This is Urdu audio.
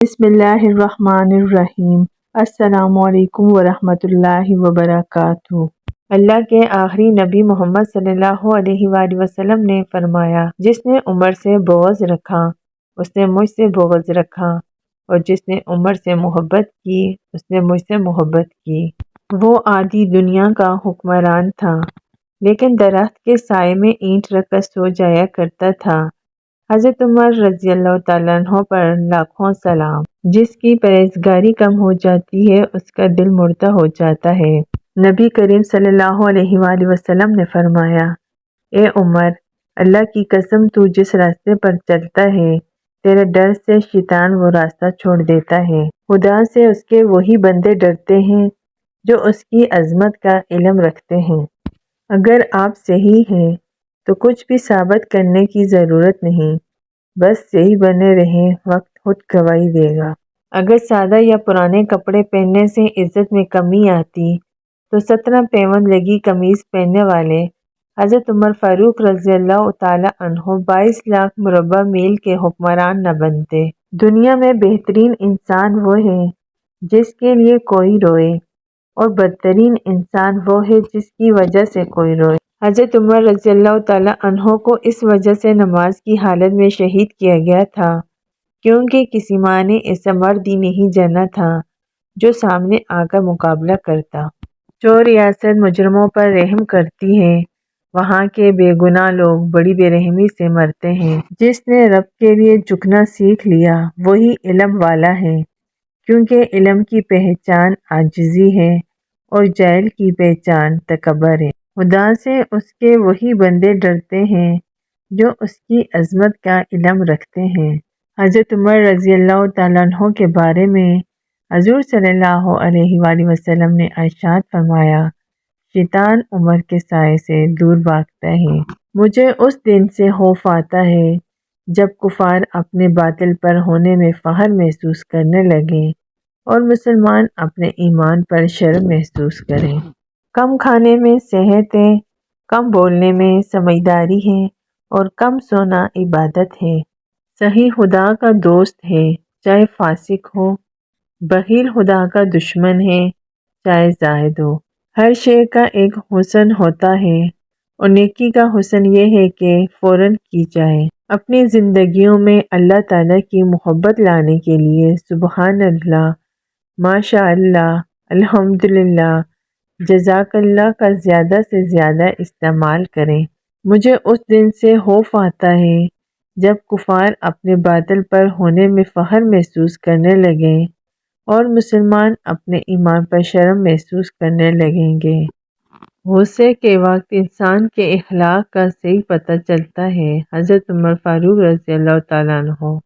بسم اللہ الرحمن الرحیم۔ السلام علیکم ورحمۃ اللہ وبرکاتہ۔ اللہ کے آخری نبی محمد صلی اللہ علیہ وآلہ وسلم نے فرمایا، جس نے عمر سے بغض رکھا اس نے مجھ سے بغض رکھا، اور جس نے عمر سے محبت کی اس نے مجھ سے محبت کی۔ وہ آدھی دنیا کا حکمران تھا، لیکن درخت کے سائے میں اینٹ رکھ کر سو جایا کرتا تھا۔ حضرت عمر رضی اللہ تعالیٰ عنہ پر لاکھوں سلام۔ جس کی پرہیزگاری کم ہو جاتی ہے اس کا دل مردہ ہو جاتا ہے۔ نبی کریم صلی اللہ علیہ وآلہ وسلم نے فرمایا، اے عمر، اللہ کی قسم تو جس راستے پر چلتا ہے تیرے ڈر سے شیطان وہ راستہ چھوڑ دیتا ہے۔ خدا سے اس کے وہی بندے ڈرتے ہیں جو اس کی عظمت کا علم رکھتے ہیں۔ اگر آپ صحیح ہیں تو کچھ بھی ثابت کرنے کی ضرورت نہیں، بس صحیح بنے رہیں، وقت خود گواہی دے گا۔ اگر سادہ یا پرانے کپڑے پہننے سے عزت میں کمی آتی تو 17 پیوند لگی قمیض پہننے والے حضرت عمر فاروق رضی اللہ تعالیٰ عنہ 22 لاکھ مربع میل کے حکمران نہ بنتے۔ دنیا میں بہترین انسان وہ ہے جس کے لیے کوئی روئے، اور بدترین انسان وہ ہے جس کی وجہ سے کوئی روئے۔ حضرت عمر رضی اللہ تعالیٰ عنہ کو اس وجہ سے نماز کی حالت میں شہید کیا گیا تھا کیونکہ کسی ماں نے ایسا مرد ہی نہیں جنا تھا جو سامنے آ کر مقابلہ کرتا۔ جو ریاست مجرموں پر رحم کرتی ہے وہاں کے بے گناہ لوگ بڑی بے رحمی سے مرتے ہیں۔ جس نے رب کے لیے جھکنا سیکھ لیا وہی علم والا ہے، کیونکہ علم کی پہچان عاجزی ہے اور جاہل کی پہچان تکبر ہے۔ خدا سے اس کے وہی بندے ڈرتے ہیں جو اس کی عظمت کا علم رکھتے ہیں۔ حضرت عمر رضی اللہ تعالیٰ عنہ کے بارے میں حضور صلی اللہ علیہ وآلہ وسلم نے ارشاد فرمایا، شیطان عمر کے سائے سے دور بھاگتا ہے۔ مجھے اس دن سے خوف آتا ہے جب کفار اپنے باطل پر ہونے میں فخر محسوس کرنے لگیں اور مسلمان اپنے ایمان پر شرم محسوس کریں۔ کم کھانے میں صحت ہے، کم بولنے میں سمجھداری ہے، اور کم سونا عبادت ہے۔ سخی خدا کا دوست ہے چاہے فاسق ہو، بخیل خدا کا دشمن ہے چاہے زاہد ہو۔ ہر شے کا ایک حسن ہوتا ہے، اور نیکی کا حسن یہ ہے کہ فوراً کی جائے۔ اپنی زندگیوں میں اللہ تعالیٰ کی محبت لانے کے لیے سبحان اللہ، ماشاء اللہ، الحمدللہ، جزاک اللہ کا زیادہ سے زیادہ استعمال کریں۔ مجھے اس دن سے خوف آتا ہے جب کفار اپنے باطل پر ہونے میں فخر محسوس کرنے لگیں اور مسلمان اپنے ایمان پر شرم محسوس کرنے لگیں گے۔ غصے کے وقت انسان کے اخلاق کا صحیح پتہ چلتا ہے۔ حضرت عمر فاروق رضی اللہ تعالیٰ عنہ۔